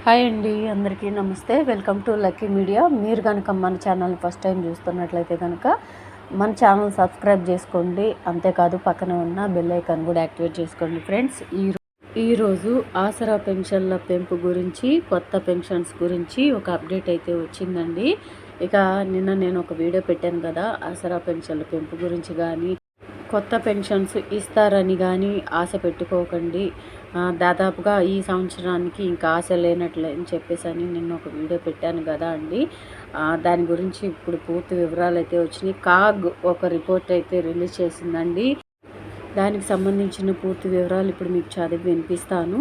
Hi అండి, అందరికీ నమస్తే. Welcome to lucky media. మీరు కనుక మన ఛానల్ ఫస్ట్ టైం చూస్తున్నట్లయితే కనుక మన ఛానల్ సబ్స్క్రైబ్ చేసుకోండి. అంతేకాదు పక్కన ఉన్న బెల్ ఐకాన్ కూడా యాక్టివేట్ చేసుకోండి. ఫ్రెండ్స్, ఈరోజు ఆసరా పెన్షన్ల పెంపు గురించి, కొత్త పెన్షన్స్ గురించి ఒక అప్డేట్ అయితే వచ్చిందండి. ఇక నిన్న నేను ఒక వీడియో పెట్టాను కదా, ఆసరా పెన్షన్ల పెంపు గురించి కానీ కొత్త పెన్షన్స్ ఇస్తారని కానీ ఆశ పెట్టుకోకండి. దాదాపుగా ఈ సంవత్సరానికి ఇంకా ఆశ లేనట్లే అని చెప్పేసి నిన్న ఒక వీడియో పెట్టాను కదా అండి. దాని గురించి ఇప్పుడు పూర్తి వివరాలు అయితే వచ్చినాయి. కాగ్ ఒక రిపోర్ట్ అయితే రిలీజ్ చేసిందండి. దానికి సంబంధించిన పూర్తి వివరాలు ఇప్పుడు మీకు చదివి వినిపిస్తాను.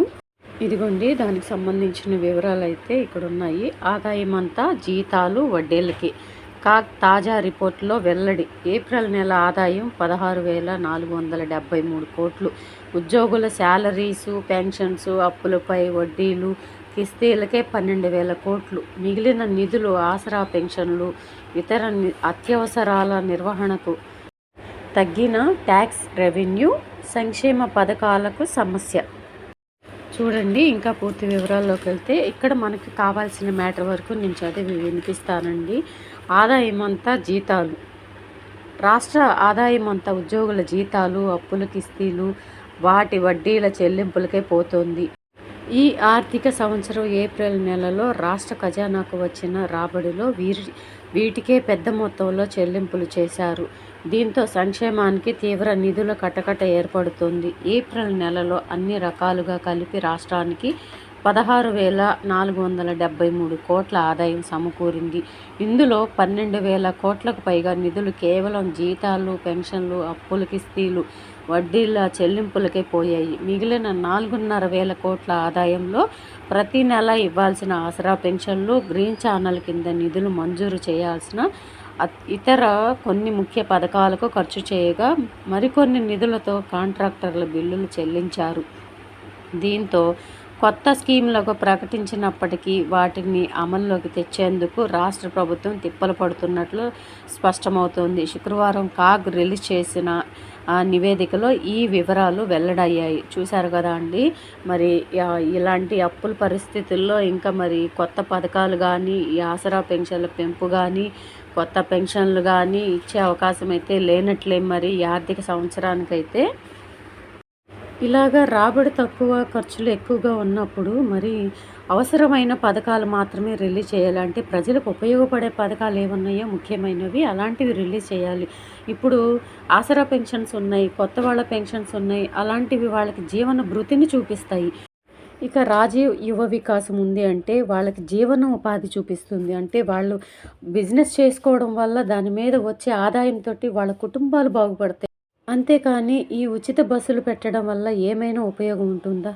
ఇదిగోండి, దానికి సంబంధించిన వివరాలు అయితే ఇక్కడ ఉన్నాయి. ఆదాయం అంతా జీతాలు వడ్డీలకి. కాగ్ తాజా రిపోర్టులో వెల్లడి. ఏప్రిల్ నెల ఆదాయం 16,473 కోట్లు. ఉద్యోగుల శాలరీసు, పెన్షన్స్, అప్పులపై వడ్డీలు, కిస్తీలకే 12,000 కోట్లు. మిగిలిన నిధులు ఆసరా పెన్షన్లు, ఇతర అత్యవసరాల నిర్వహణకు. తగ్గిన ట్యాక్స్ రెవెన్యూ, సంక్షేమ పథకాలకు సమస్య. చూడండి, ఇంకా పూర్తి వివరాల్లోకి వెళ్తే ఇక్కడ మనకి కావాల్సిన మ్యాటర్ వరకు నేను చదివి వినిపిస్తానండి. ఆదాయం అంతా జీతాలు. రాష్ట్ర ఆదాయం అంతా ఉద్యోగుల జీతాలు, అప్పుల కిస్తీలు, వాటి వడ్డీల చెల్లింపులకే పోతోంది. ఈ ఆర్థిక సంవత్సరం ఏప్రిల్ నెలలో రాష్ట్ర ఖజానాకు వచ్చిన రాబడిలో వీటికే పెద్ద మొత్తంలో చెల్లింపులు చేశారు. దీంతో సంక్షేమానికి తీవ్ర నిధుల కటకట ఏర్పడుతుంది. ఏప్రిల్ నెలలో అన్ని రకాలుగా కలిపి రాష్ట్రానికి 16,473 కోట్ల ఆదాయం సమకూరింది. ఇందులో 12,000 కోట్లకు పైగా నిధులు కేవలం జీతాలు, పెన్షన్లు, అప్పుల కిస్తీలు, వడ్డీల చెల్లింపులకే పోయాయి. మిగిలిన 4,500 కోట్ల ఆదాయంలో ప్రతి నెల ఇవ్వాల్సిన ఆసరా పెన్షన్లు, గ్రీన్ ఛానల్ కింద నిధులు మంజూరు చేయాల్సిన ఇతర కొన్ని ముఖ్య పథకాలకు ఖర్చు చేయగా, మరికొన్ని నిధులతో కాంట్రాక్టర్ల బిల్లులు చెల్లించారు. దీంతో కొత్త స్కీములకు ప్రకటించినప్పటికీ వాటిని అమల్లోకి తెచ్చేందుకు రాష్ట్ర ప్రభుత్వం తిప్పలు పడుతున్నట్లు స్పష్టమవుతోంది. శుక్రవారం కాగ్ రిలీజ్ చేసిన నివేదికలో ఈ వివరాలు వెల్లడయ్యాయి. చూశారు కదా అండి. మరి ఇలాంటి అప్పుల పరిస్థితుల్లో ఇంకా మరి కొత్త పథకాలు కానీ, ఈ ఆసరా పెన్షన్ల పెంపు కానీ, కొత్త పెన్షన్లు కానీ ఇచ్చే అవకాశం అయితే లేనట్లే. మరి ఈ ఆర్థిక సంవత్సరానికైతే ఇలాగా రాబడి తక్కువ, ఖర్చులు ఎక్కువగా ఉన్నప్పుడు మరి అవసరమైన పథకాలు మాత్రమే రిలీజ్ చేయాలి. అంటే ప్రజలకు ఉపయోగపడే పథకాలు ఏమున్నాయో ముఖ్యమైనవి అలాంటివి రిలీజ్ చేయాలి. ఇప్పుడు ఆసరా పెన్షన్స్ ఉన్నాయి, కొత్త వాళ్ళ పెన్షన్స్ ఉన్నాయి. అలాంటివి వాళ్ళకి జీవన భృతిని చూపిస్తాయి. ఇక రాజీవ్ యువ వికాసం ఉంది అంటే వాళ్ళకి జీవన ఉపాధి చూపిస్తుంది. అంటే వాళ్ళు బిజినెస్ చేసుకోవడం వల్ల దాని మీద వచ్చే ఆదాయంతో వాళ్ళ కుటుంబాలు బాగుపడతాయి. అంతేకాని ఈ ఉచిత బస్సులు పెట్టడం వల్ల ఏమైనా ఉపయోగం ఉంటుందా?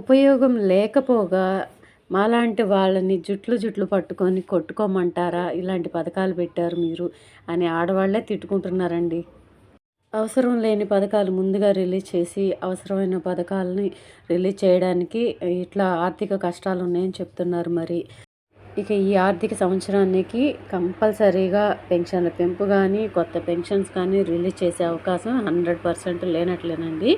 ఉపయోగం లేకపోగా మాలాంటి వాళ్ళని జుట్లు పట్టుకొని కొట్టుకోమంటారా? ఇలాంటి పథకాలు పెట్టారు మీరు అని ఆడవాళ్లే తిట్టుకుంటున్నారండి. అవసరం లేని పథకాలు ముందుగా రిలీజ్ చేసి అవసరమైన పథకాలని రిలీజ్ చేయడానికి ఇట్లా ఆర్థిక కష్టాలు ఉన్నాయని చెప్తున్నారు. మరి ఇక ఈ ఆర్థిక సంవత్సరానికి కంపల్సరీగా పెన్షన్ల పెంపు కానీ, కొత్త పెన్షన్స్ కానీ రిలీజ్ చేసే అవకాశం 100% లేనట్లేనండి.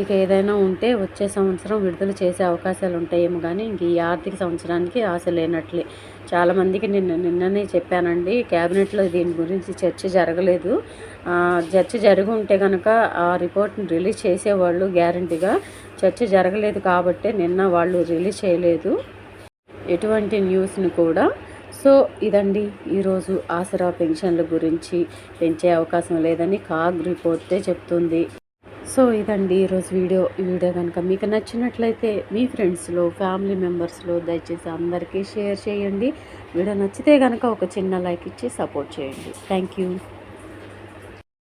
ఇక ఏదైనా ఉంటే వచ్చే సంవత్సరం విడుదల చేసే అవకాశాలు ఉంటాయేమో కానీ ఇంక ఈ ఆర్థిక సంవత్సరానికి ఆశ లేనట్లే. చాలామందికి నిన్ననే చెప్పానండి, క్యాబినెట్లో దీని గురించి చర్చ జరగలేదు. చర్చ జరిగి ఉంటే కనుక ఆ రిపోర్ట్ని రిలీజ్ చేసేవాళ్ళు గ్యారంటీగా. చర్చ జరగలేదు కాబట్టి నిన్న వాళ్ళు రిలీజ్ చేయలేదు ఎటువంటి న్యూస్ని కూడా. సో ఇదండి ఈరోజు ఆసరా పెన్షన్ల గురించి పెంచే అవకాశం లేదని కాగ్ రిపోర్టే చెప్తుంది. సో ఇదండి ఈరోజు వీడియో. ఈ వీడియో కనుక మీకు నచ్చినట్లయితే మీ ఫ్రెండ్స్లో, ఫ్యామిలీ మెంబర్స్లో దయచేసి అందరికీ షేర్ చేయండి. వీడియో నచ్చితే కనుక ఒక చిన్న లైక్ ఇచ్చి సపోర్ట్ చేయండి. Thank you.